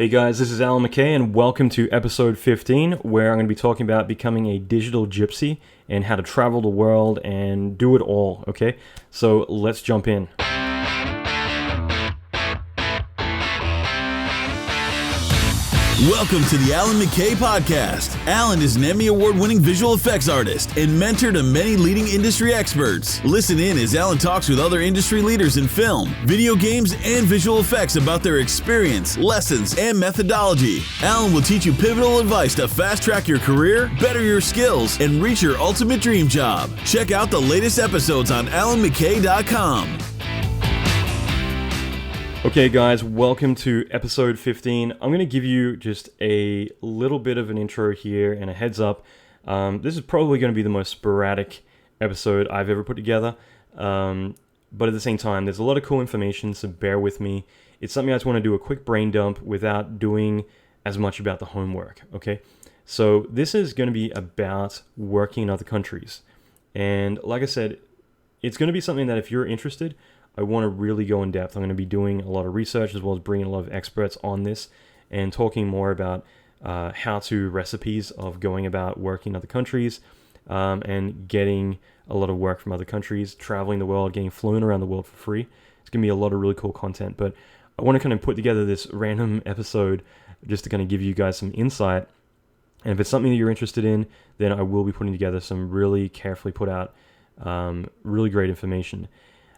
Hey guys, this is Alan McKay and welcome to episode 15 where I'm going to be talking about becoming a digital gypsy and how to travel the world and do it all, okay? So let's jump in. Welcome to the Alan McKay Podcast. Alan is an Emmy Award-winning visual effects artist and mentor to many leading industry experts. Listen in as Alan talks with other industry leaders in film, video games, and visual effects about their experience, lessons, and methodology. Alan will teach you pivotal advice to fast-track your career, better your skills, and reach your ultimate dream job. Check out the latest episodes on alanmckay.com. Okay guys, welcome to episode 15. I'm going to give you just a little bit of an intro here and a heads up. This is probably going to be the most sporadic episode I've ever put together. But at the same time, there's a lot of cool information, so bear with me. It's something I just want to do a quick brain dump without doing as much about the homework, okay? So this is going to be about working in other countries. And like I said, it's going to be something that if you're interested, I want to really go in depth. I'm going to be doing a lot of research as well as bringing a lot of experts on this and talking more about how-to recipes of going about working in other countries and getting a lot of work from other countries, traveling the world, getting flown around the world for free. It's going to be a lot of really cool content, but I want to kind of put together this random episode just to kind of give you guys some insight. And if it's something that you're interested in, then I will be putting together some really carefully put out, really great information.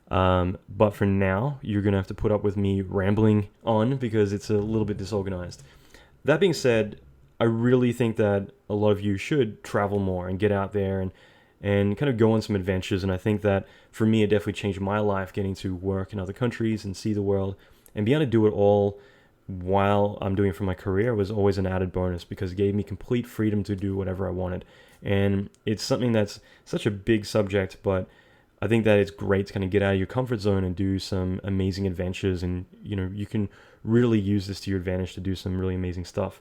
But for now, you're going to have to put up with me rambling on because it's a little bit disorganized. That being said, I really think that a lot of you should travel more and get out there and kind of go on some adventures. And I think that for me, it definitely changed my life getting to work in other countries and see the world and be able to do it all while I'm doing it for my career was always an added bonus because it gave me complete freedom to do whatever I wanted. And it's something that's such a big subject, but I think that it's great to kind of get out of your comfort zone and do some amazing adventures, and you can really use this to your advantage to do some really amazing stuff.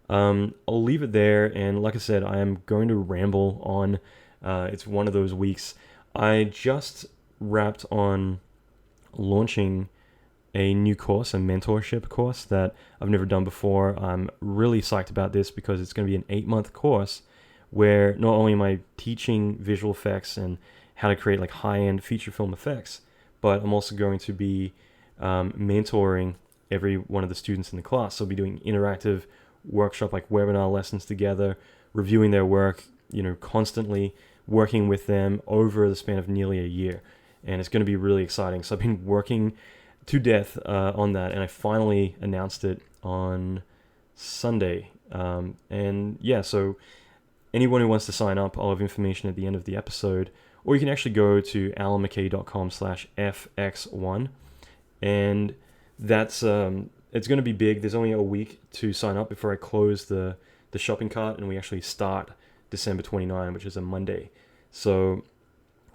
I'll leave it there, and like I said, I am going to ramble on. It's one of those weeks. I just wrapped on launching a new course, a mentorship course that I've never done before. I'm really psyched about this because it's going to be an 8-month course where not only am I teaching visual effects and how to create like high-end feature film effects, but I'm also going to be mentoring every one of the students in the class. So I'll be doing interactive workshop, like webinar lessons together, reviewing their work, constantly working with them over the span of nearly a year. And it's going to be really exciting. So I've been working to death on that, and I finally announced it on Sunday. And yeah, so anyone who wants to sign up, I'll have information at the end of the episode. Or you can actually go to alanmckay.com/fx1, and that's it's going to be big. There's only a week to sign up before I close the shopping cart, and we actually start December 29, which is a Monday. So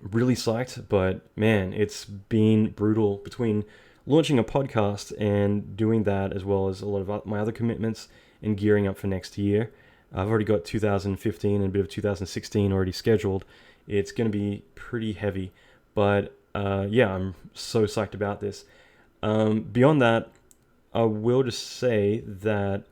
really psyched, but man, it's been brutal between launching a podcast and doing that, as well as a lot of my other commitments and gearing up for next year. I've already got 2015 and a bit of 2016 already scheduled. It's going to be pretty heavy, but yeah, I'm so psyched about this. Beyond that, I will just say that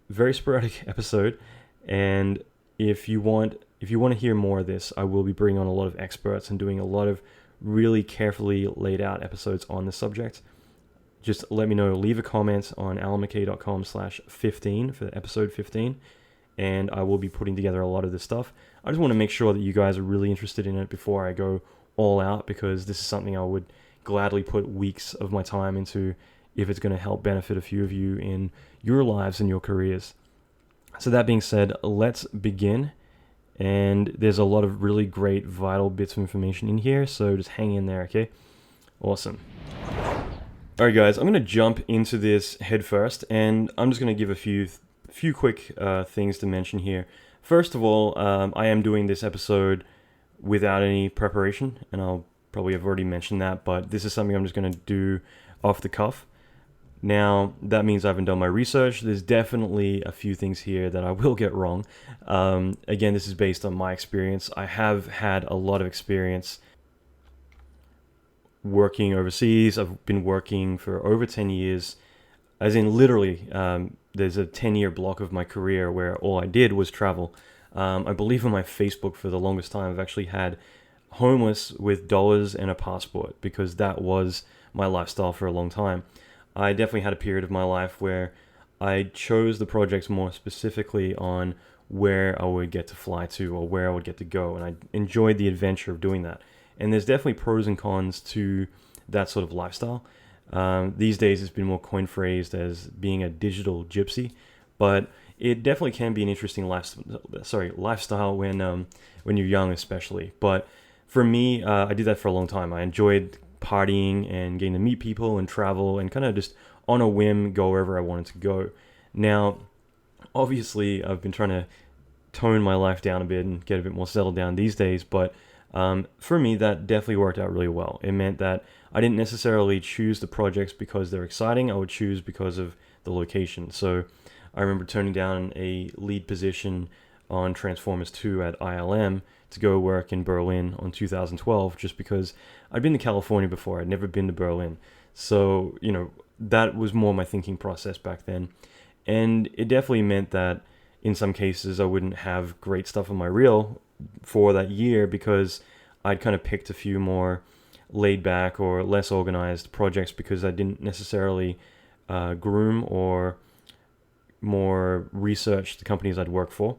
very sporadic episode, and if you want to hear more of this, I will be bringing on a lot of experts and doing a lot of really carefully laid out episodes on the subject. Just let me know. Leave a comment on alanmckay.com/15 for episode 15. And I will be putting together a lot of this stuff. I just want to make sure that you guys are really interested in it before I go all out, because this is something I would gladly put weeks of my time into if it's going to help benefit a few of you in your lives and your careers. So that being said, let's begin. And there's a lot of really great, vital bits of information in here, so just hang in there, okay? Awesome. All right, guys, I'm going to jump into this head first, and I'm just going to give a few quick things to mention here. First of all, I am doing this episode without any preparation, and I'll probably have already mentioned that, but this is something I'm just going to do off the cuff. Now, that means I haven't done my research. There's definitely a few things here that I will get wrong. Again, this is based on my experience. I have had a lot of experience working overseas. I've been working for over 10 years as in literally, there's a 10-year block of my career where all I did was travel. I believe on my Facebook for the longest time, I've actually had homeless with dollars and a passport because that was my lifestyle for a long time. I definitely had a period of my life where I chose the projects more specifically on where I would get to fly to or where I would get to go, and I enjoyed the adventure of doing that. And there's definitely pros and cons to that sort of lifestyle. These days it's been more coin phrased as being a digital gypsy, but it definitely can be an interesting lifestyle when you're young, especially. But for me, I did that for a long time. I enjoyed partying and getting to meet people and travel and kind of just on a whim go wherever I wanted to go. Now, obviously, I've been trying to tone my life down a bit and get a bit more settled down these days, but for me, that definitely worked out really well. It meant that I didn't necessarily choose the projects because they're exciting. I would choose because of the location. So I remember turning down a lead position on Transformers 2 at ILM to go work in Berlin on 2012 just because I'd been to California before. I'd never been to Berlin. So, that was more my thinking process back then. And it definitely meant that in some cases I wouldn't have great stuff on my reel for that year because I'd kind of picked a few more laid back or less organized projects because I didn't necessarily groom or more research the companies I'd work for.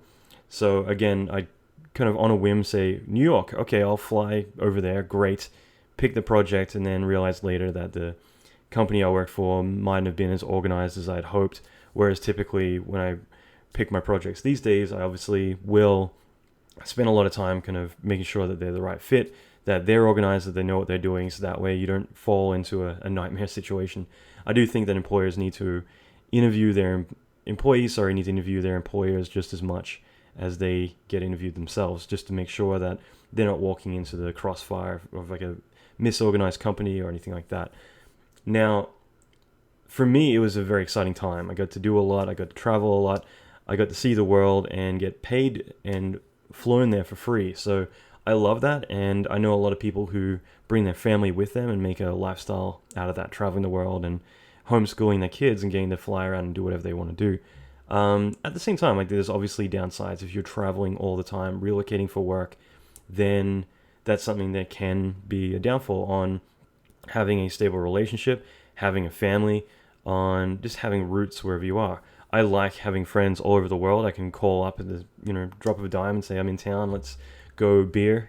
So again, I kind of on a whim say, New York, okay, I'll fly over there, great, pick the project, and then realize later that the company I worked for mightn't have been as organized as I'd hoped. Whereas typically when I pick my projects these days, I obviously will spend a lot of time kind of making sure that they're the right fit, that they're organized, that they know what they're doing, so that way you don't fall into a nightmare situation. I do think that employers need to interview their employers just as much as they get interviewed themselves, just to make sure that they're not walking into the crossfire of like a misorganized company or anything like that. Now, for me, it was a very exciting time. I got to do a lot. I got to travel a lot. I got to see the world and get paid and flown there for free. So I love that. And I know a lot of people who bring their family with them and make a lifestyle out of that, traveling the world and homeschooling their kids and getting to fly around and do whatever they want to do. At the same time, like there's obviously downsides. If you're traveling all the time, relocating for work, then that's something that can be a downfall on having a stable relationship, having a family, on just having roots wherever you are. I like having friends all over the world. I can call up at the drop of a dime and say, I'm in town, let's go beer,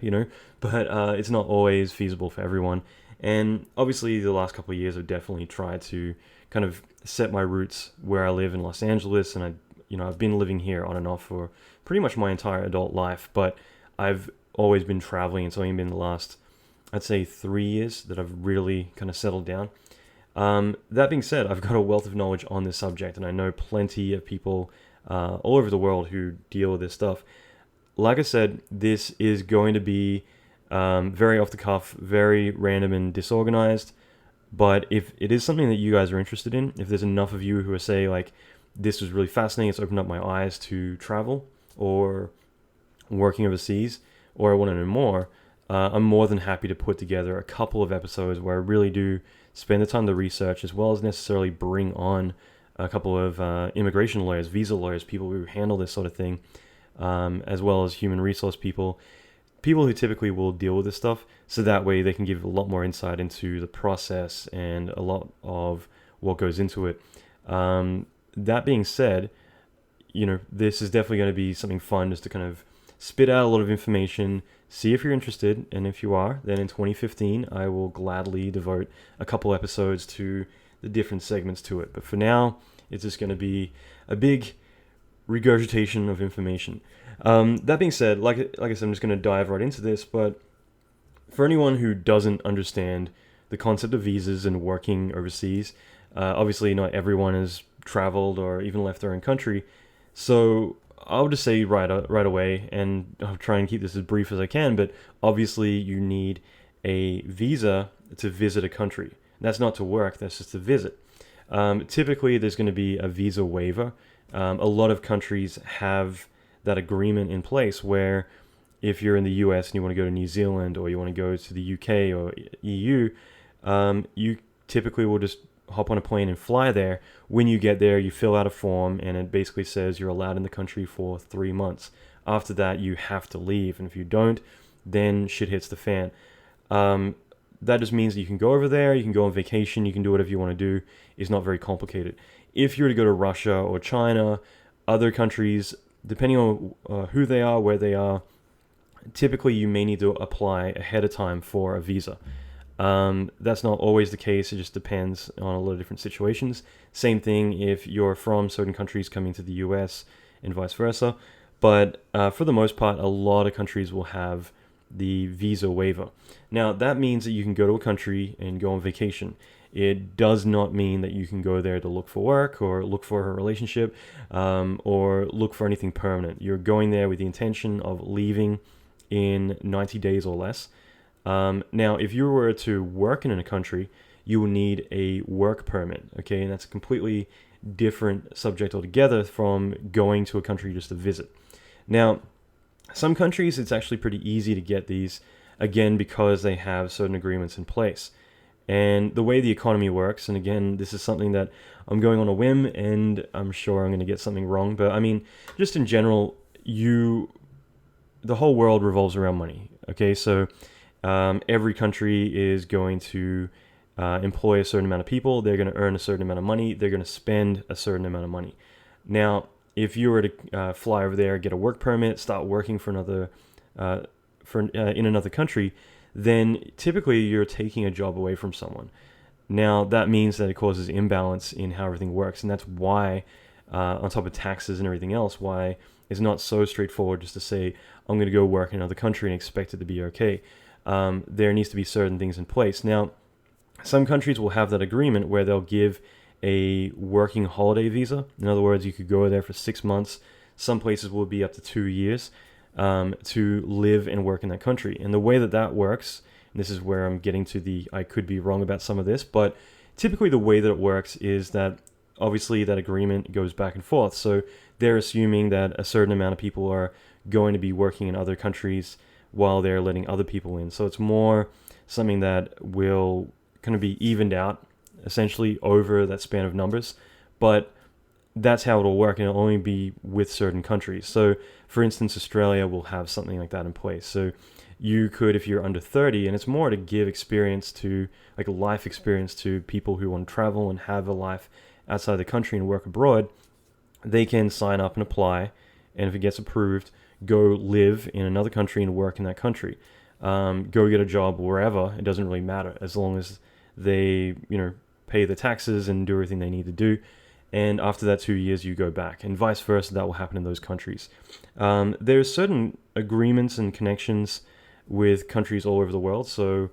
but it's not always feasible for everyone. And obviously the last couple of years I've definitely tried to kind of set my roots where I live in Los Angeles, and I've been living here on and off for pretty much my entire adult life, but I've always been traveling. It's only been the last, I'd say 3 years that I've really kind of settled down. That being said, I've got a wealth of knowledge on this subject, and I know plenty of people all over the world who deal with this stuff. Like I said, this is going to be very off the cuff, very random and disorganized. But if it is something that you guys are interested in, if there's enough of you who are say like, this was really fascinating, it's opened up my eyes to travel or working overseas, or I want to know more, I'm more than happy to put together a couple of episodes where I really do spend the time to research, as well as necessarily bring on a couple of immigration lawyers, visa lawyers, people who handle this sort of thing, as well as human resource people who typically will deal with this stuff, so that way they can give a lot more insight into the process and a lot of what goes into it. That being said, this is definitely going to be something fun, just to kind of spit out a lot of information, see if you're interested, and if you are, then in 2015 I will gladly devote a couple episodes to the different segments to it. But for now, it's just going to be a big regurgitation of information. That being said, like I said, I'm just going to dive right into this, but for anyone who doesn't understand the concept of visas and working overseas, obviously not everyone has traveled or even left their own country, so I'll just say right away, and I'll try and keep this as brief as I can, but obviously you need a visa to visit a country. That's not to work, that's just to visit. Typically, there's going to be a visa waiver. A lot of countries have that agreement in place where if you're in the US and you want to go to New Zealand, or you want to go to the UK or EU, you typically will just hop on a plane and fly there. When you get there, you fill out a form, and it basically says you're allowed in the country for 3 months. After that, you have to leave, and if you don't, then shit hits the fan. That just means that you can go over there, you can go on vacation, you can do whatever you want to do. It's not very complicated. If you were to go to Russia or China, other countries, depending on who they are, where they are, typically you may need to apply ahead of time for a visa. That's not always the case. It just depends on a lot of different situations. Same thing if you're from certain countries coming to the US and vice versa. But for the most part, a lot of countries will have the visa waiver. Now, that means that you can go to a country and go on vacation. It does not mean that you can go there to look for work or look for a relationship or look for anything permanent. You're going there with the intention of leaving in 90 days or less. Now, if you were to work in a country, you will need a work permit, okay? And that's a completely different subject altogether from going to a country just to visit. Now, some countries, it's actually pretty easy to get these, again, because they have certain agreements in place. And the way the economy works, and again, this is something that I'm going on a whim, and I'm sure I'm going to get something wrong, but I mean, just in general, the whole world revolves around money, okay? So every country is going to employ a certain amount of people, they're going to earn a certain amount of money, they're going to spend a certain amount of money. Now, if you were to fly over there, get a work permit, start working for another in another country, then typically you're taking a job away from someone. Now, that means that it causes imbalance in how everything works, and that's why, on top of taxes and everything else, why it's not so straightforward just to say, I'm going to go work in another country and expect it to be okay. There needs to be certain things in place. Now, some countries will have that agreement where they'll give a working holiday visa. In other words, you could go there for 6 months. Some places will be up to 2 years to live and work in that country. And the way that that works, and this is where I'm getting to I could be wrong about some of this, but typically the way that it works is that obviously that agreement goes back and forth. So they're assuming that a certain amount of people are going to be working in other countries while they're letting other people in. So it's more something that will kind of be evened out essentially over that span of numbers, but that's how it'll work, and it'll only be with certain countries. So for instance, Australia will have something like that in place. So you could, if you're under 30, and it's more to give experience to, like a life experience to people who want to travel and have a life outside the country and work abroad, they can sign up and apply, and if it gets approved, go live in another country and work in that country. Go get a job wherever, it doesn't really matter, as long as they, pay the taxes and do everything they need to do. And after that 2 years, you go back, and vice versa. That will happen in those countries. There's certain agreements and connections with countries all over the world. So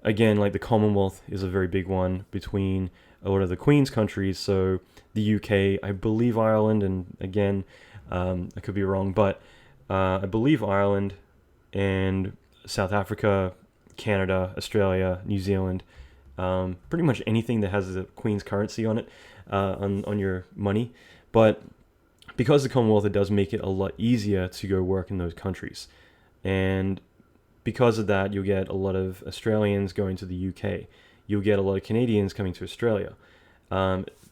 again, like the Commonwealth is a very big one between a lot of the Queen's countries. So the UK, I believe Ireland, and again, I could be wrong, but I believe Ireland and South Africa, Canada, Australia, New Zealand, pretty much anything that has the Queen's currency on it, on your money. But because of the Commonwealth, it does make it a lot easier to go work in those countries. And because of that, you'll get a lot of Australians going to the UK. You'll get a lot of Canadians coming to Australia.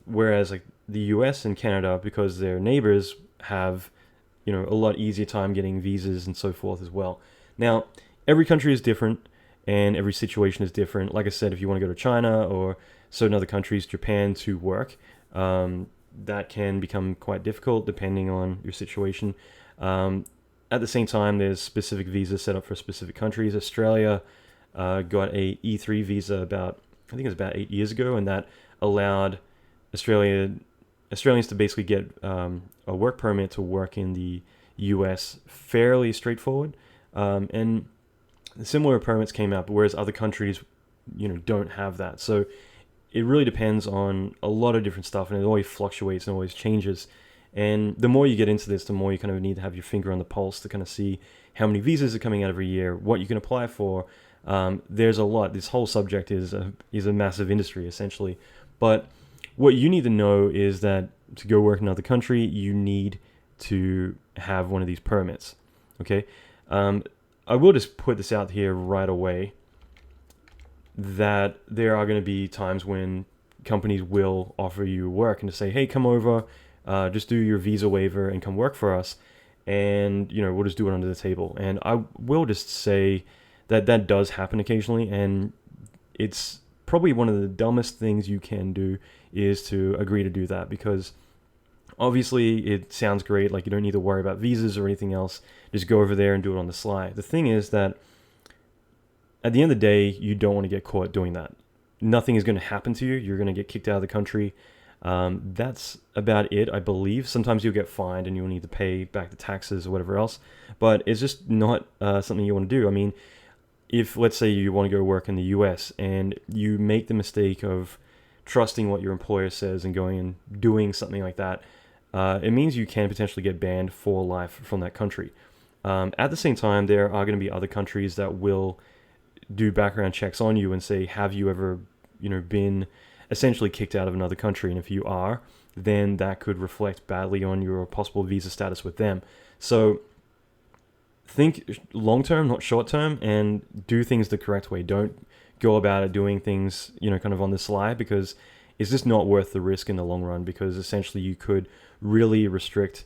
Whereas like the US and Canada, because their neighbors, have a lot easier time getting visas and so forth as well. Now, every country is different and every situation is different. Like I said, if you want to go to China or certain other countries, Japan, to work, that can become quite difficult depending on your situation. At the same time, there's specific visas set up for specific countries. Australia got a E3 visa about 8 years ago, and that allowed Australians to basically get a work permit to work in the US fairly straightforward. And similar permits came out, but whereas other countries, don't have that. So it really depends on a lot of different stuff, and it always fluctuates and always changes. And the more you get into this, the more you kind of need to have your finger on the pulse to kind of see how many visas are coming out every year, what you can apply for. There's a lot. This whole subject is a massive industry, essentially. But what you need to know is that to go work in another country, you need to have one of these permits. Okay? I will just put this out here right away that there are going to be times when companies will offer you work and to say, hey, come over, just do your visa waiver and come work for us. And, we'll just do it under the table. And I will just say that that does happen occasionally. And it's probably one of the dumbest things you can do is to agree to do that, because obviously it sounds great. Like, you don't need to worry about visas or anything else. Just go over there and do it on the sly. The thing is that at the end of the day, you don't want to get caught doing that. Nothing is going to happen to you. You're going to get kicked out of the country. That's about it, I believe. Sometimes you'll get fined and you'll need to pay back the taxes or whatever else. But it's just not something you want to do. I mean, if, let's say, you want to go work in the US and you make the mistake of trusting what your employer says and going and doing something like that, it means you can potentially get banned for life from that country. At the same time, there are going to be other countries that will do background checks on you and say, have you ever, been essentially kicked out of another country? And if you are, then that could reflect badly on your possible visa status with them. So think long-term, not short-term, and do things the correct way. Don't go about it doing things, kind of on the sly, because it's just not worth the risk in the long run, because essentially you could really restrict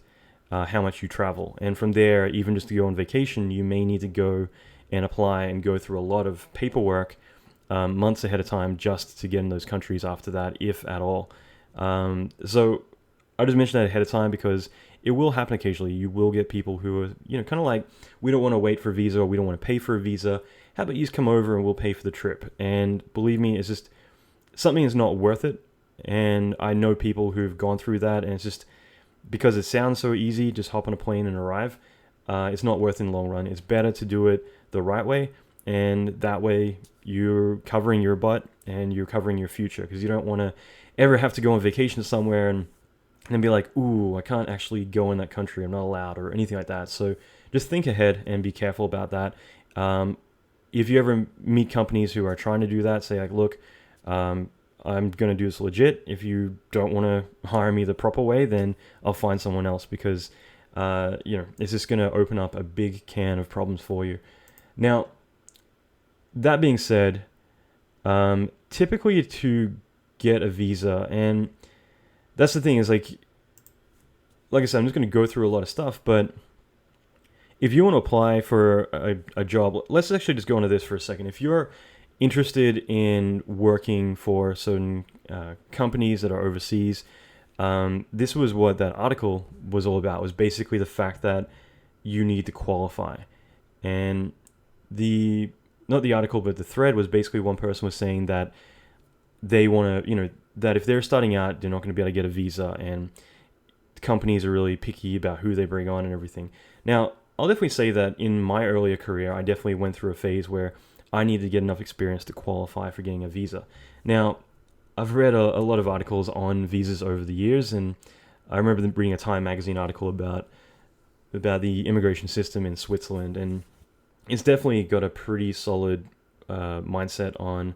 how much you travel. And from there, even just to go on vacation, you may need to go and apply and go through a lot of paperwork months ahead of time just to get in those countries after that, if at all. So I just mentioned that ahead of time because it will happen occasionally. You will get people who are, kind of like, we don't want to wait for a visa, or we don't want to pay for a visa. How about you just come over and we'll pay for the trip? And believe me, it's just something is not worth it. And I know people who've gone through that, and it's just because it sounds so easy, just hop on a plane and arrive. It's not worth it in the long run. It's better to do it the right way, and that way you're covering your butt and you're covering your future, because you don't want to ever have to go on vacation somewhere and then be like, ooh, I can't actually go in that country, I'm not allowed, or anything like that. So just think ahead and be careful about that. If you ever meet companies who are trying to do that, say like, look, I'm going to do this legit. If you don't want to hire me the proper way, then I'll find someone else, because it's just going to open up a big can of problems for you. Now, that being said, typically to get a visa, and that's the thing, is like I said, I'm just going to go through a lot of stuff, but if you want to apply for a job, let's actually just go into this for a second. If you're interested in working for certain companies that are overseas, this was what that article was all about, was basically the fact that you need to qualify. And not the article, but the thread was basically, one person was saying that they want to, that if they're starting out, they're not going to be able to get a visa, and companies are really picky about who they bring on and everything. Now, I'll definitely say that in my earlier career, I definitely went through a phase where I needed to get enough experience to qualify for getting a visa. Now, I've read a lot of articles on visas over the years, and I remember reading a Time magazine article about the immigration system in Switzerland, and it's definitely got a pretty solid mindset on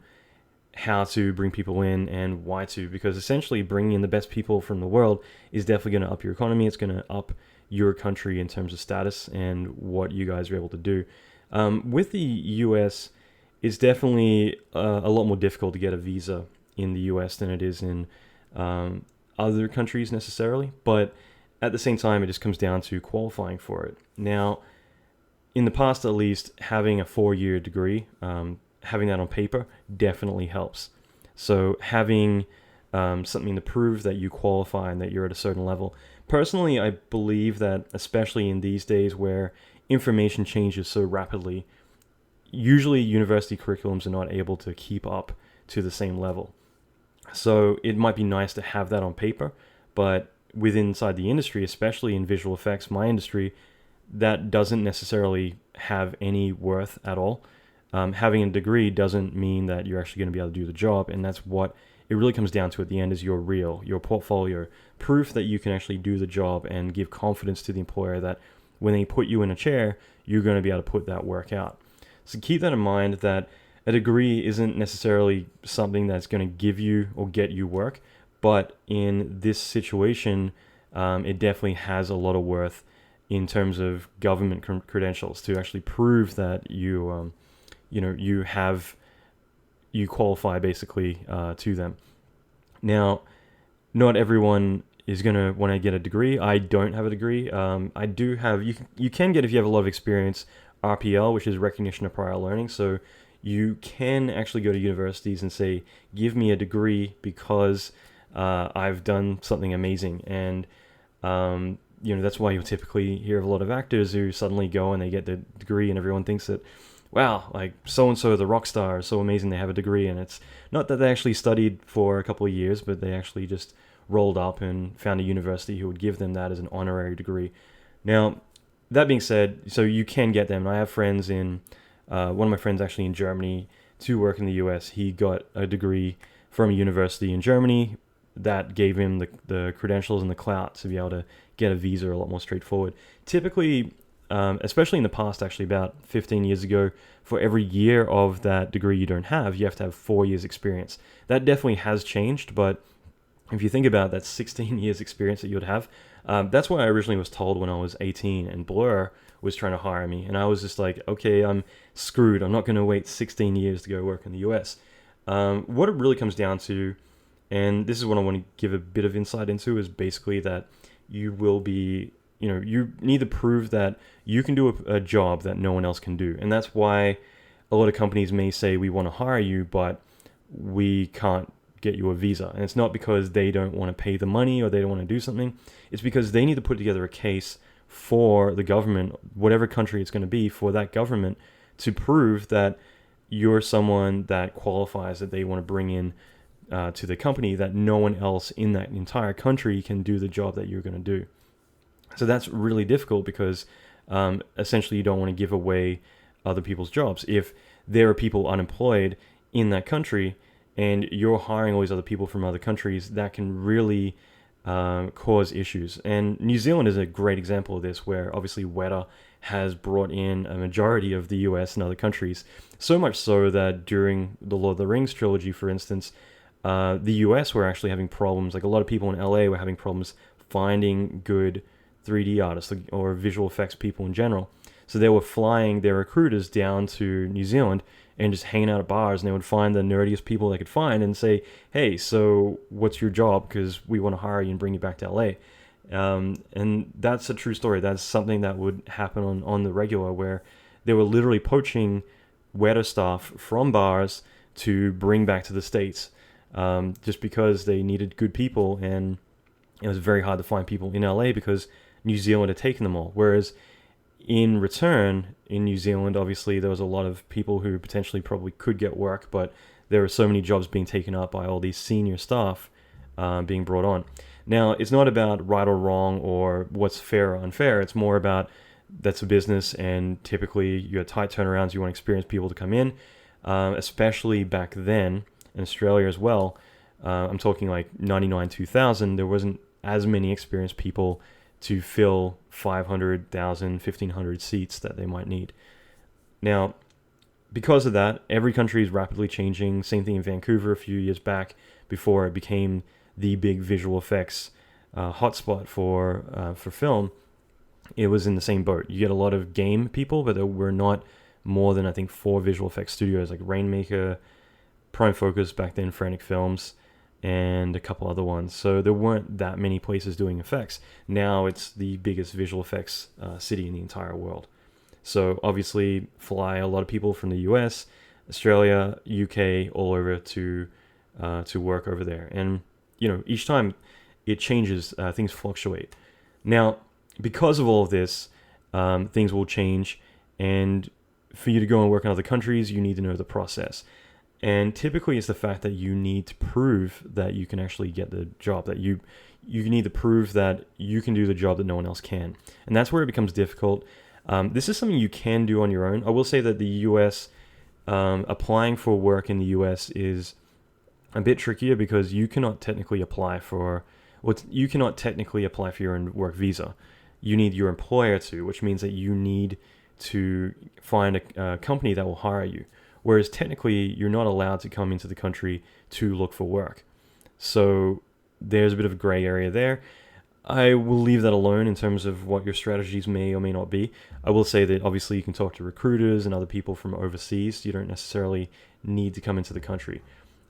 how to bring people in and why to, because essentially bringing in the best people from the world is definitely going to up your economy. It's going to up your country in terms of status and what you guys are able to do. With the US, it's definitely a lot more difficult to get a visa in the US than it is in other countries necessarily, but at the same time, it just comes down to qualifying for it. Now, in the past at least, having a 4-year degree, having that on paper definitely helps. So having something to prove that you qualify and that you're at a certain level. Personally, I believe that, especially in these days where information changes so rapidly, usually university curriculums are not able to keep up to the same level. So it might be nice to have that on paper, but inside the industry, especially in visual effects, my industry, that doesn't necessarily have any worth at all. Having a degree doesn't mean that you're actually going to be able to do the job, and that's what it really comes down to at the end, is your portfolio, proof that you can actually do the job and give confidence to the employer that when they put you in a chair, you're going to be able to put that work out. So keep that in mind, that a degree isn't necessarily something that's going to give you or get you work, but in this situation, it definitely has a lot of worth in terms of government credentials to actually prove that you qualify basically to them. Now, not everyone is going to want to get a degree. I don't have a degree. I do have, you can get, if you have a lot of experience, RPL, which is recognition of prior learning. So you can actually go to universities and say, give me a degree because I've done something amazing. And, that's why you'll typically hear of a lot of actors who suddenly go and they get the degree and everyone thinks that, wow, like so-and-so, the rock star, is so amazing they have a degree. And it's not that they actually studied for a couple of years, but they actually just rolled up and found a university who would give them that as an honorary degree. Now, that being said, so you can get them. And I have friends one of my friends actually in Germany to work in the US. He got a degree from a university in Germany that gave him the credentials and the clout to be able to get a visa a lot more straightforward. Typically, especially in the past, actually about 15 years ago, for every year of that degree you don't have, you have to have 4 years experience. That definitely has changed, but if you think about it, that's 16 years experience that you would have. That's what I originally was told when I was 18 and Blur was trying to hire me. And I was just like, okay, I'm screwed. I'm not going to wait 16 years to go work in the US. What it really comes down to, and this is what I want to give a bit of insight into, is basically that you will be, you need to prove that you can do a job that no one else can do. And that's why a lot of companies may say, we want to hire you, but we can't get you a visa. And it's not because they don't want to pay the money or they don't want to do something. It's because they need to put together a case for the government, whatever country it's going to be, for that government to prove that you're someone that qualifies, that they want to bring in to the company, that no one else in that entire country can do the job that you're going to do. So that's really difficult because essentially you don't want to give away other people's jobs. If there are people unemployed in that country and you're hiring all these other people from other countries, that can really cause issues. And New Zealand is a great example of this, where obviously Weta has brought in a majority of the US and other countries. So much so that during the Lord of the Rings trilogy, for instance, the US were actually having problems. Like a lot of people in LA were having problems finding good 3D artists or visual effects people in general. So they were flying their recruiters down to New Zealand and just hanging out at bars, and they would find the nerdiest people they could find and say, hey, so what's your job? Because we want to hire you and bring you back to LA. And that's a true story. That's something that would happen on the regular, where they were literally poaching Weta staff from bars to bring back to the States, just because they needed good people, and it was very hard to find people in LA because New Zealand had taken them all. Whereas in return, in New Zealand, obviously, there was a lot of people who potentially probably could get work, but there were so many jobs being taken up by all these senior staff being brought on. Now, it's not about right or wrong or what's fair or unfair. It's more about that's a business, and typically you have tight turnarounds. You want experienced people to come in, especially back then in Australia as well. I'm talking like 99, 2000, there wasn't as many experienced people to fill 500,000, 1,500 seats that they might need. Now, because of that, every country is rapidly changing. Same thing in Vancouver a few years back, before it became the big visual effects hotspot for film. It was in the same boat. You get a lot of game people, but there were not more than, I think, 4 visual effects studios, like Rainmaker, Prime Focus back then, Frantic Films, and a couple other ones. So there weren't that many places doing effects. Now it's the biggest visual effects city in the entire world. So obviously fly a lot of people from the US, Australia, UK, all over to work over there. And each time it changes, things fluctuate. Now, because of all of this, things will change, and for you to go and work in other countries, you need to know the process. And typically it's the fact that you need to prove that you can actually get the job, that you need to prove that you can do the job that no one else can. And that's where it becomes difficult. This is something you can do on your own. I will say that the US, applying for work in the US is a bit trickier, because you cannot technically apply for your own work visa. You need your employer to, which means that you need to find a company that will hire you. Whereas technically, you're not allowed to come into the country to look for work. So there's a bit of a gray area there. I will leave that alone in terms of what your strategies may or may not be. I will say that obviously you can talk to recruiters and other people from overseas. You don't necessarily need to come into the country.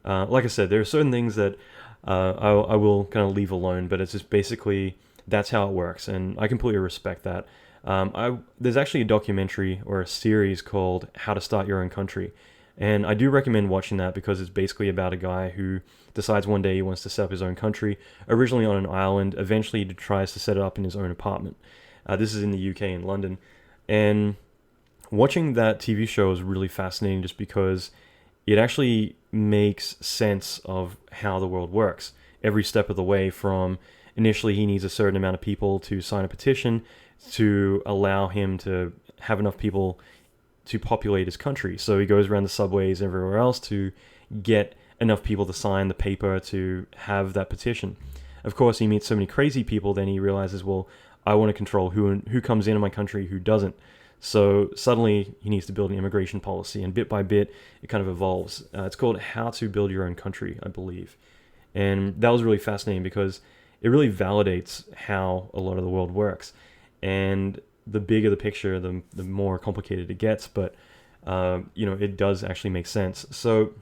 like I said, there are certain things that I will kind of leave alone, but it's just basically that's how it works, and I completely respect that. There's actually a documentary or a series called How to Start Your Own Country, and I do recommend watching that because it's basically about a guy who decides one day he wants to set up his own country, originally on an island, eventually he tries to set it up in his own apartment. This is in the UK, in London, and watching that TV show is really fascinating just because it actually makes sense of how the world works every step of the way. From initially he needs a certain amount of people to sign a petition to allow him to have enough people to populate his country. So he goes around the subways everywhere else to get enough people to sign the paper to have that petition. Of course, he meets so many crazy people, then he realizes, well, I want to control who comes into my country, who doesn't. So suddenly he needs to build an immigration policy, and bit by bit it kind of evolves. It's called How to Build Your Own Country, I believe. And that was really fascinating because it really validates how a lot of the world works. And the bigger the picture, the more complicated it gets, but it does actually make sense. So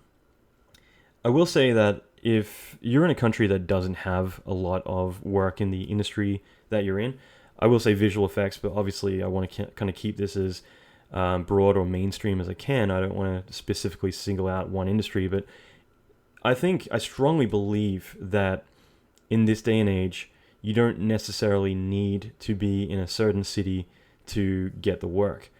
I will say that if you're in a country that doesn't have a lot of work in the industry that you're in, I will say visual effects, but obviously I want to kind of keep this as broad or mainstream as I can. I don't want to specifically single out one industry, but I strongly believe that in this day and age, you don't necessarily need to be in a certain city to get the work.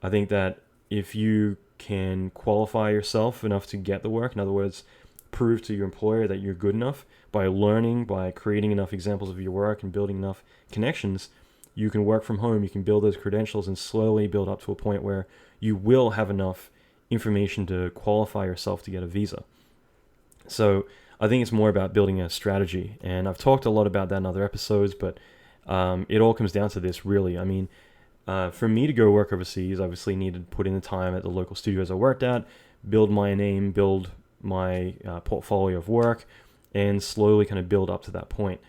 I think that if you can qualify yourself enough to get the work, in other words, prove to your employer that you're good enough by learning, by creating enough examples of your work and building enough connections, you can work from home, you can build those credentials and slowly build up to a point where you will have enough information to qualify yourself to get a visa. So I think it's more about building a strategy, and I've talked a lot about that in other episodes, but it all comes down to this, really. I mean, for me to go work overseas, I obviously needed to put in the time at the local studios I worked at, build my name, build my portfolio of work, and slowly kind of build up to that point.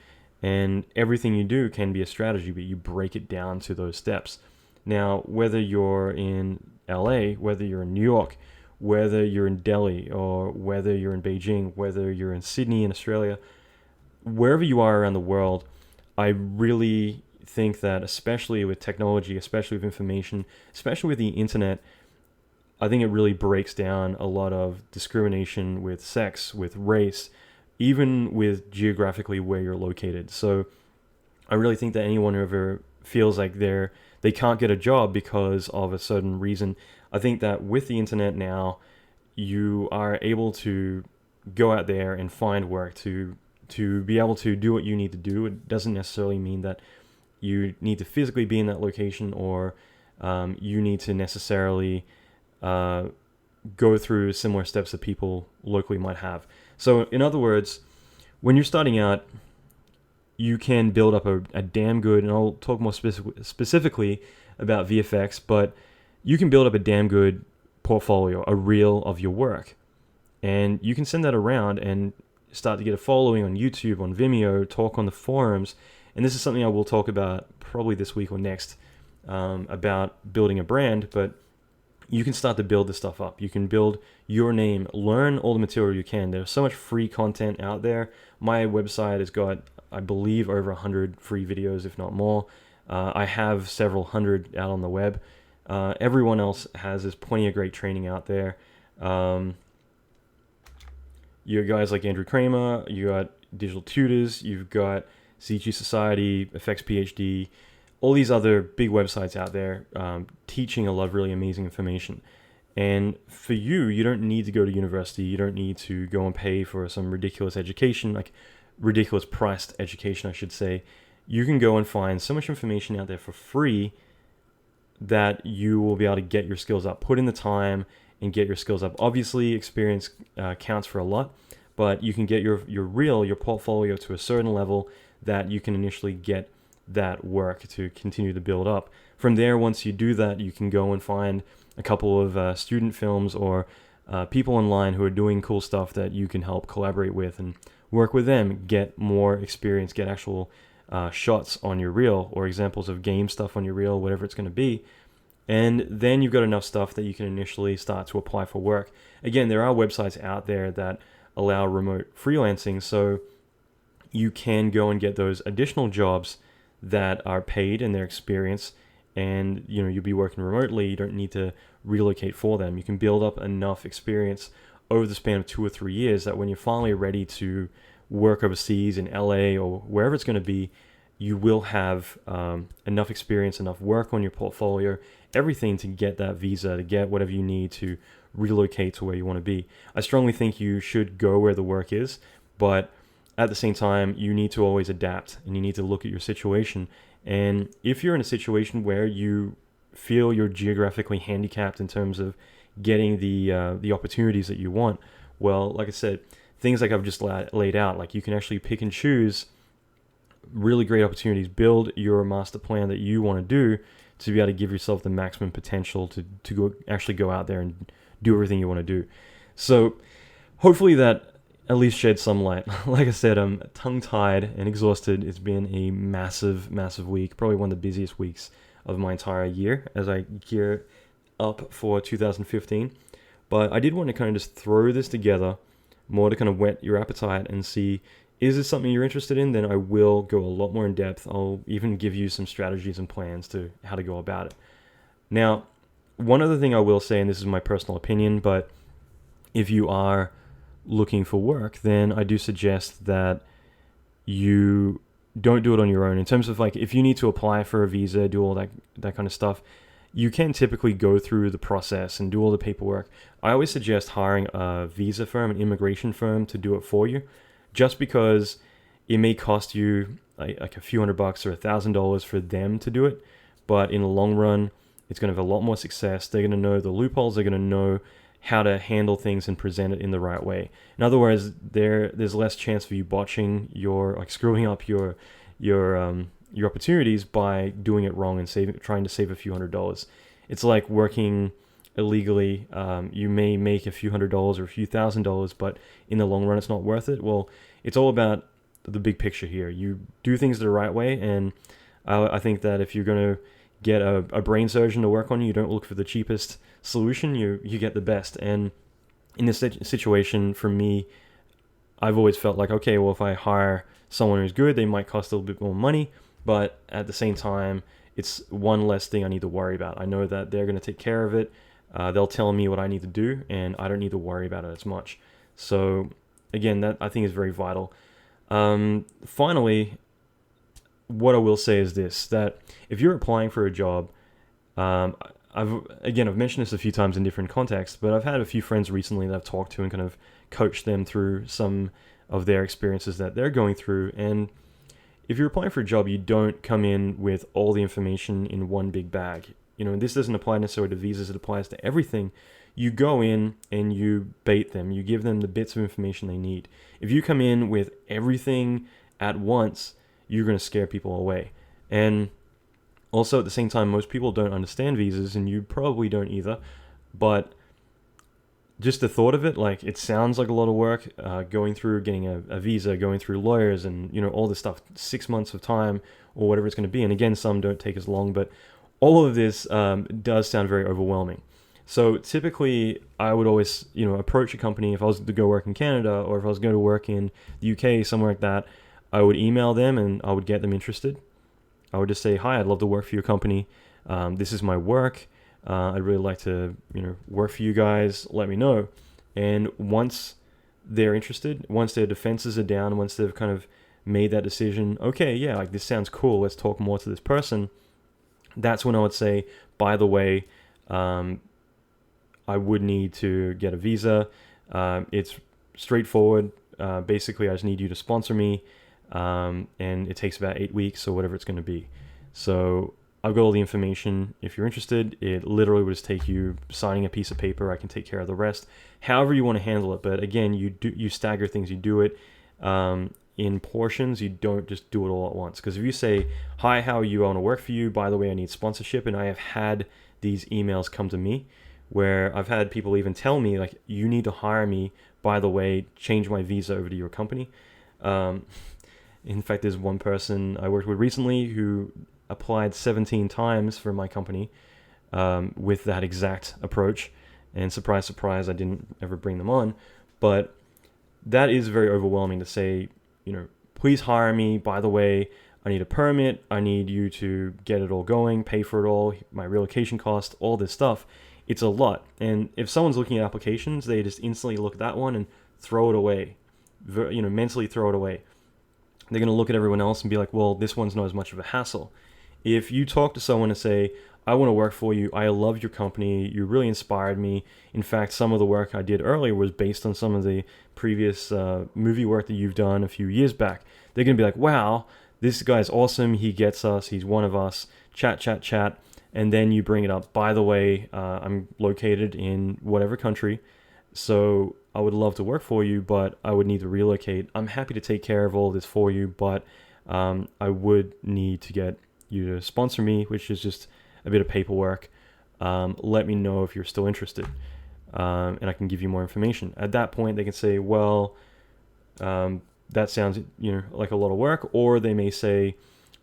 And everything you do can be a strategy, but you break it down to those steps. Now, whether you're in LA, whether you're in New York, whether you're in Delhi, or whether you're in Beijing, whether you're in Sydney in Australia, wherever you are around the world, I really think that, especially with technology, especially with information, especially with the internet, I think it really breaks down a lot of discrimination with sex, with race, even with geographically where you're located. So I really think that anyone who ever feels like they can't get a job because of a certain reason, I think that with the internet now, you are able to go out there and find work, to be able to do what you need to do. It doesn't necessarily mean that you need to physically be in that location, or you need to necessarily go through similar steps that people locally might have. So in other words, when you're starting out, you can build up a damn good, and I'll talk more specifically about VFX, but you can build up a damn good portfolio, a reel of your work. And you can send that around and start to get a following on YouTube, on Vimeo, talk on the forums. And this is something I will talk about probably this week or next, about building a brand, but you can start to build this stuff up. You can build your name, learn all the material you can. There's so much free content out there. My website has got, I believe, over 100 free videos, if not more. I have several hundred out on the web. Everyone else has. There's plenty of great training out there. You got guys like Andrew Kramer, you got Digital Tutors, you've got CG Society, Effects PhD, all these other big websites out there teaching a lot of really amazing information. And for you, you don't need to go to university. You don't need to go and pay for some ridiculous education, like ridiculous priced education, I should say. You can go and find so much information out there for free that you will be able to get your skills up. Put in the time and get your skills up. Obviously, experience counts for a lot, but you can get your portfolio to a certain level that you can initially get that work to continue to build up. From there, once you do that, you can go and find a couple of student films or people online who are doing cool stuff that you can help collaborate with and work with them, get more experience, get actual shots on your reel or examples of game stuff on your reel, whatever it's going to be. And then you've got enough stuff that you can initially start to apply for work. Again, there are websites out there that allow remote freelancing, so you can go and get those additional jobs that are paid in their experience, and you'll be working remotely. You don't need to relocate for them. You can build up enough experience over the span of 2 or 3 years that when you're finally ready to work overseas in LA or wherever it's going to be, you will have enough experience, enough work on your portfolio, everything to get that visa, to get whatever you need to relocate to where you want to be. I strongly think you should go where the work is, but at the same time, you need to always adapt, and you need to look at your situation. And if you're in a situation where you feel you're geographically handicapped in terms of getting the opportunities that you want, well, like I said, things like I've just laid out, like you can actually pick and choose really great opportunities, build your master plan that you want to do to be able to give yourself the maximum potential to actually go out there and do everything you want to do. So hopefully that at least shed some light. Like I said, I'm tongue-tied and exhausted. It's been a massive, massive week, probably one of the busiest weeks of my entire year as I gear up for 2015. But I did want to kind of just throw this together more to kind of whet your appetite and see, is this something you're interested in? Then I will go a lot more in depth. I'll even give you some strategies and plans to how to go about it. Now, one other thing I will say, and this is my personal opinion, but if you are looking for work, then I do suggest that you don't do it on your own. In terms of like, if you need to apply for a visa, do all that kind of stuff, you can typically go through the process and do all the paperwork. I always suggest hiring a visa firm, an immigration firm, to do it for you, just because it may cost you like a few $100 or $1,000 for them to do it, but in the long run, it's going to have a lot more success. They're going to know the loopholes. They're going to know how to handle things and present it in the right way. In other words, there's less chance of you botching screwing up your opportunities by doing it wrong and trying to save a few $100s. It's like working illegally. You may make a few $100s or a few $1,000s, but in the long run, it's not worth it. Well, it's all about the big picture here. You do things the right way, and I think that if you're going to get a brain surgeon to work on you, you don't look for the cheapest solution, you get the best. And in this situation, for me, I've always felt like, okay, well, if I hire someone who's good, they might cost a little bit more money, but at the same time, it's one less thing I need to worry about. I know that they're going to take care of it. They'll tell me what I need to do, and I don't need to worry about it as much. So again, that I think is very vital. Finally, what I will say is this, that if you're applying for a job, I've mentioned this a few times in different contexts, but I've had a few friends recently that I've talked to and kind of coached them through some of their experiences that they're going through. And if you're applying for a job, you don't come in with all the information in one big bag. And this doesn't apply necessarily to visas, it applies to everything. You go in and you bait them. You give them the bits of information they need. If you come in with everything at once, you're going to scare people away. And also at the same time, most people don't understand visas, and you probably don't either. But just the thought of it, like, it sounds like a lot of work, going through getting a visa, going through lawyers and, all this stuff, 6 months of time or whatever it's going to be. And again, some don't take as long, but all of this does sound very overwhelming. So typically I would always, approach a company. If I was to go work in Canada, or if I was going to work in the UK, somewhere like that, I would email them and I would get them interested. I would just say, hi, I'd love to work for your company. This is my work. I'd really like to, work for you guys. Let me know. And once they're interested, once their defenses are down, once they've kind of made that decision, okay, yeah, like, this sounds cool, let's talk more to this person, that's when I would say, by the way, I would need to get a visa. It's straightforward. Basically, I just need you to sponsor me. And it takes about 8 weeks or whatever it's going to be. So I've got all the information. If you're interested, it literally would just take you signing a piece of paper. I can take care of the rest, however you want to handle it. But again, you stagger things. You do it in portions. You don't just do it all at once. Because if you say, hi, how are you? I want to work for you. By the way, I need sponsorship. And I have had these emails come to me where I've had people even tell me, like, you need to hire me. By the way, change my visa over to your company. In fact, there's one person I worked with recently who applied 17 times for my company with that exact approach. And surprise, surprise, I didn't ever bring them on. But that is very overwhelming to say, please hire me. By the way, I need a permit. I need you to get it all going, pay for it all, my relocation cost, all this stuff. It's a lot. And if someone's looking at applications, they just instantly look at that one and throw it away, mentally throw it away. They're going to look at everyone else and be like, well, this one's not as much of a hassle. If you talk to someone and say, I want to work for you, I love your company, you really inspired me. In fact, some of the work I did earlier was based on some of the previous movie work that you've done a few years back. They're going to be like, wow, this guy's awesome, he gets us, he's one of us, chat. And then you bring it up, by the way, I'm located in whatever country, so I would love to work for you, but I would need to relocate. I'm happy to take care of all this for you, but I would need to get you to sponsor me, which is just a bit of paperwork. Let me know if you're still interested, and I can give you more information. At that point, they can say, well, that sounds like a lot of work, or they may say,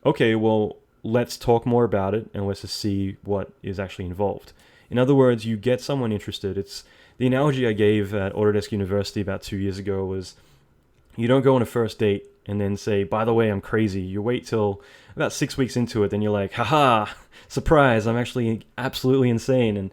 okay, well, let's talk more about it and let's just see what is actually involved. In other words, you get someone interested. It's the analogy I gave at Autodesk University about 2 years ago was, you don't go on a first date and then say, by the way, I'm crazy. You wait till about 6 weeks into it, then you're like, haha, surprise, I'm actually absolutely insane. And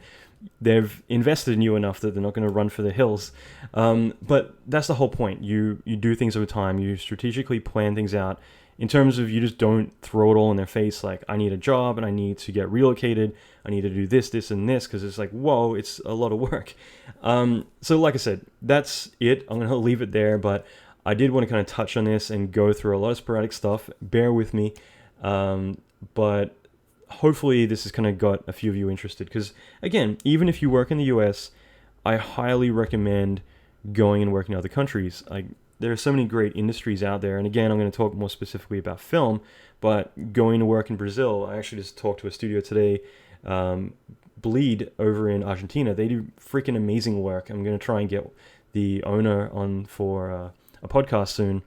they've invested in you enough that they're not going to run for the hills. But that's the whole point. You do things over time. You strategically plan things out in terms of, you just don't throw it all in their face like, I need a job and I need to get relocated. I need to do this, and this, because it's like, whoa, it's a lot of work. So like I said, that's it. I'm going to leave it there, but I did want to kind of touch on this and go through a lot of sporadic stuff. Bear with me. But hopefully this has kind of got a few of you interested, because again, even if you work in the US, I highly recommend going and working in other countries. There are so many great industries out there. And again, I'm going to talk more specifically about film, but going to work in Brazil, I actually just talked to a studio today, Bleed over in Argentina. They do freaking amazing work. I'm going to try and get the owner on for a podcast soon.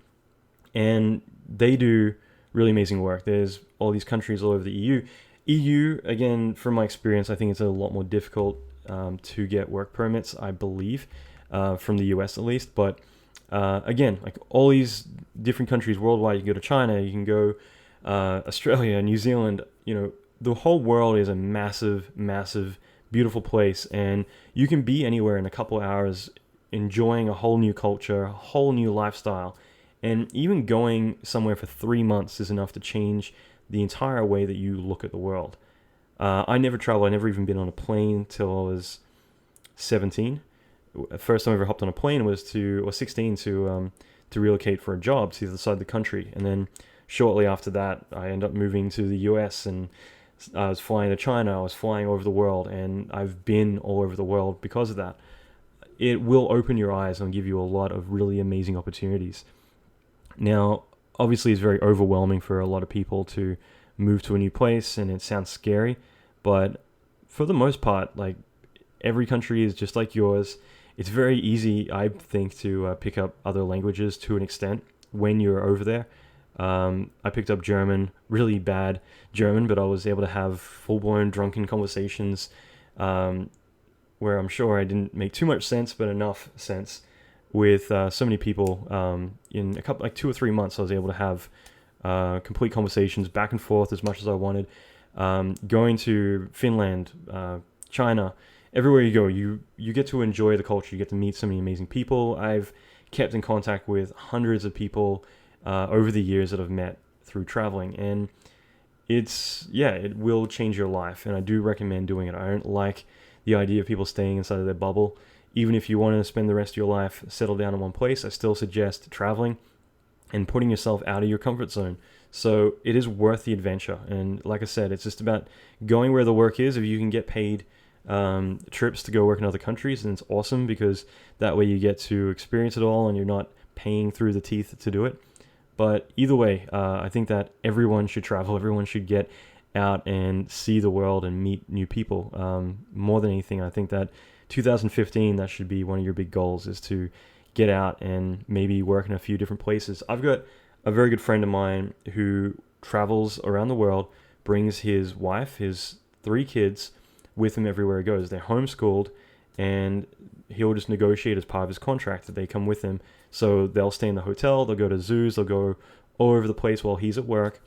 And they do really amazing work. There's all these countries all over the EU. EU, again, from my experience, I think it's a lot more difficult to get work permits, I believe, from the US at least. But again, like all these different countries worldwide, you can go to China, you can go Australia, New Zealand, the whole world is a massive, massive, beautiful place. And you can be anywhere in a couple hours enjoying a whole new culture, a whole new lifestyle. And even going somewhere for 3 months is enough to change the entire way that you look at the world. I never traveled. I never even been on a plane till I was 17. First time I ever hopped on a plane was 16 to relocate for a job to the other side of the country. And then shortly after that, I ended up moving to the US, and I was flying to China. I was flying over the world, and I've been all over the world because of that. It will open your eyes and give you a lot of really amazing opportunities. Now, obviously, it's very overwhelming for a lot of people to move to a new place, and it sounds scary, but for the most part, like, every country is just like yours. It's very easy, I think, to pick up other languages to an extent when you're over there. I picked up German, really bad German, but I was able to have full-blown drunken conversations where I'm sure I didn't make too much sense, but enough sense with so many people. In a couple, like 2 or 3 months, I was able to have complete conversations back and forth as much as I wanted. Going to Finland, China, everywhere you go, you get to enjoy the culture. You get to meet so many amazing people. I've kept in contact with hundreds of people over the years that I've met through traveling, and it will change your life, and I do recommend doing it. I don't like the idea of people staying inside of their bubble. Even if you want to spend the rest of your life settled down in one place, I still suggest traveling and putting yourself out of your comfort zone. So it is worth the adventure. And like I said, it's just about going where the work is. If you can get paid trips to go work in other countries, then it's awesome, because that way you get to experience it all and you're not paying through the teeth to do it. But either way, I think that everyone should travel. Everyone should get out and see the world and meet new people. More than anything, I think that 2015, that should be one of your big goals, is to get out and maybe work in a few different places. I've got a very good friend of mine who travels around the world, brings his wife, his 3 kids with him everywhere he goes. They're homeschooled, and he'll just negotiate as part of his contract that they come with him. So they'll stay in the hotel, they'll go to zoos, they'll go all over the place while he's at work,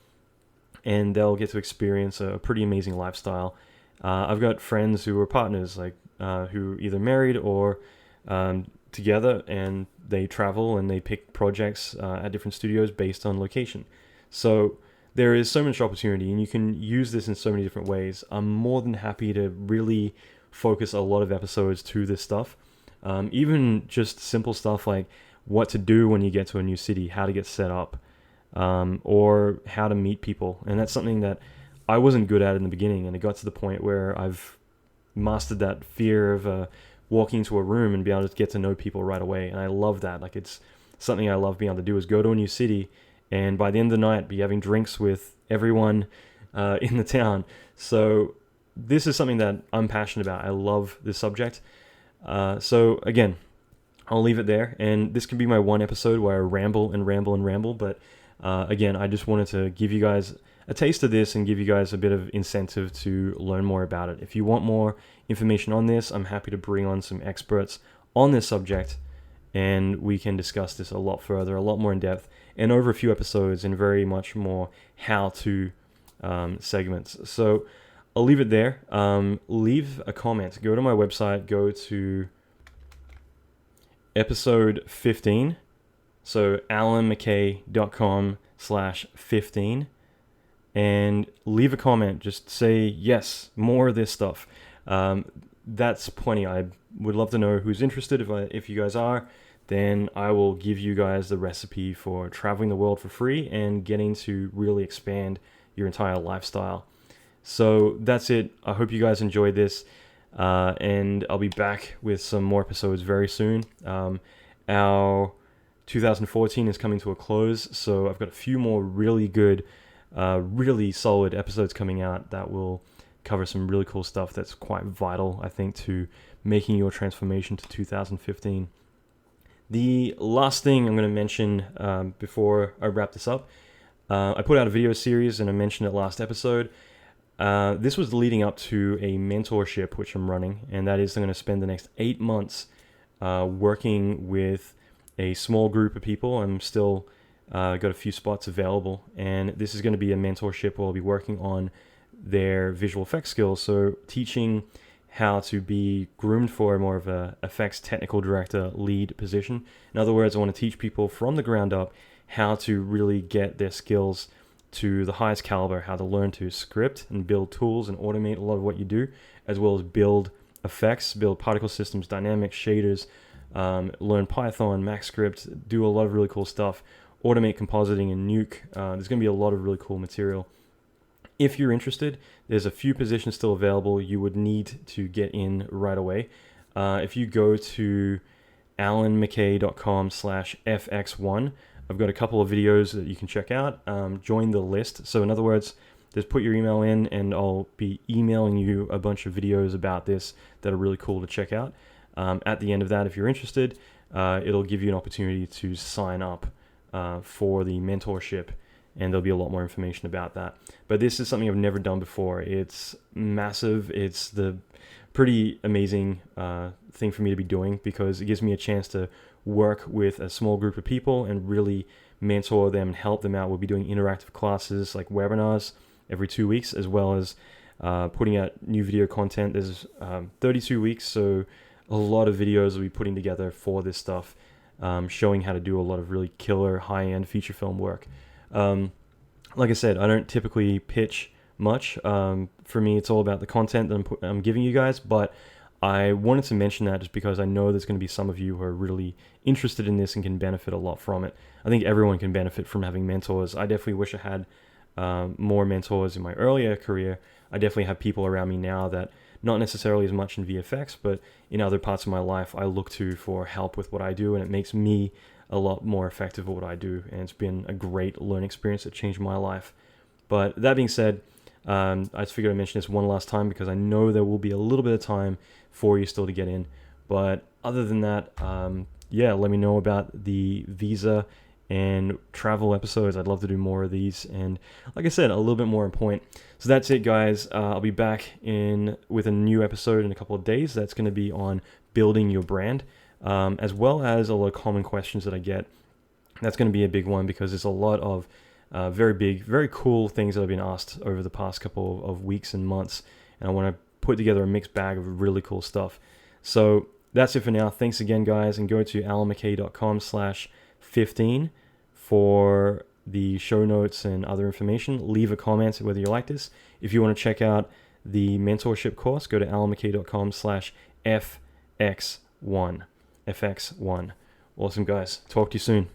and they'll get to experience a pretty amazing lifestyle. I've got friends who are partners, like who either married or together, and they travel and they pick projects at different studios based on location. So there is so much opportunity, and you can use this in so many different ways. I'm more than happy to really focus a lot of episodes to this stuff. Even just simple stuff like what to do when you get to a new city, how to get set up, or how to meet people. And that's something that I wasn't good at in the beginning, and it got to the point where I've mastered that fear of walking into a room and being able to get to know people right away. And I love that. Like, it's something I love being able to do, is go to a new city and by the end of the night be having drinks with everyone in the town. So this is something that I'm passionate about. I love this subject. So again, I'll leave it there, and this can be my one episode where I ramble and ramble and ramble, but again, I just wanted to give you guys a taste of this and give you guys a bit of incentive to learn more about it. If you want more information on this, I'm happy to bring on some experts on this subject, and we can discuss this a lot further, a lot more in depth, and over a few episodes, and very much more how-to segments. So I'll leave it there. Leave a comment. Go to my website. Go to episode 15. So alanmckay.com/15. And leave a comment. Just say, yes, more of this stuff. That's plenty. I would love to know who's interested. If you guys are, then I will give you guys the recipe for traveling the world for free and getting to really expand your entire lifestyle. So that's it. I hope you guys enjoyed this, and I'll be back with some more episodes very soon. Our 2014 is coming to a close, so I've got a few more really good, really solid episodes coming out that will cover some really cool stuff that's quite vital, I think, to making your transformation to 2015. The last thing I'm going to mention before I wrap this up, I put out a video series, and I mentioned it last episode. This was leading up to a mentorship which I'm running, and that is I'm going to spend the next 8 months working with a small group of people. I'm still got a few spots available, and this is going to be a mentorship where I'll be working on their visual effects skills, so teaching how to be groomed for more of a effects technical director lead position. In other words, I want to teach people from the ground up how to really get their skills to the highest caliber, how to learn to script and build tools and automate a lot of what you do, as well as build effects, build particle systems, dynamics, shaders, learn Python, MaxScript, do a lot of really cool stuff, automate compositing and Nuke. There's going to be a lot of really cool material. If you're interested, there's a few positions still available. You would need to get in right away. If you go to alanmckay.com/fx1, I've got a couple of videos that you can check out. Join the list. So in other words, just put your email in, and I'll be emailing you a bunch of videos about this that are really cool to check out. At the end of that, if you're interested, it'll give you an opportunity to sign up for the mentorship, and there'll be a lot more information about that. But this is something I've never done before. It's massive. It's the pretty amazing thing for me to be doing, because it gives me a chance to work with a small group of people and really mentor them and help them out. We'll be doing interactive classes like webinars every 2 weeks, as well as putting out new video content. There's 32 weeks, so a lot of videos we'll be putting together for this stuff, showing how to do a lot of really killer high-end feature film work. Like I said, I don't typically pitch much. For me, it's all about the content that I'm giving you guys, but I wanted to mention that just because I know there's going to be some of you who are really interested in this and can benefit a lot from it. I think everyone can benefit from having mentors. I definitely wish I had more mentors in my earlier career. I definitely have people around me now that, not necessarily as much in VFX, but in other parts of my life, I look to for help with what I do, and it makes me a lot more effective at what I do, and it's been a great learning experience that changed my life. But that being said, I just figured I'd mention this one last time, because I know there will be a little bit of time for you still to get in. But other than that, yeah, let me know about the visa and travel episodes. I'd love to do more of these, and like I said, a little bit more on point. So that's it, guys. I'll be back with a new episode in a couple of days. That's going to be on building your brand, as well as a lot of common questions that I get. That's going to be a big one because there's a lot of very big, very cool things that have been asked over the past couple of weeks and months, and I want to put together a mixed bag of really cool stuff. So that's it for now. Thanks again, guys, and go to alanmckay.com/15 for the show notes and other information. Leave a comment whether you like this. If you want to check out the mentorship course, go to alanmckay.com/FX1. FX1. Awesome, guys. Talk to you soon.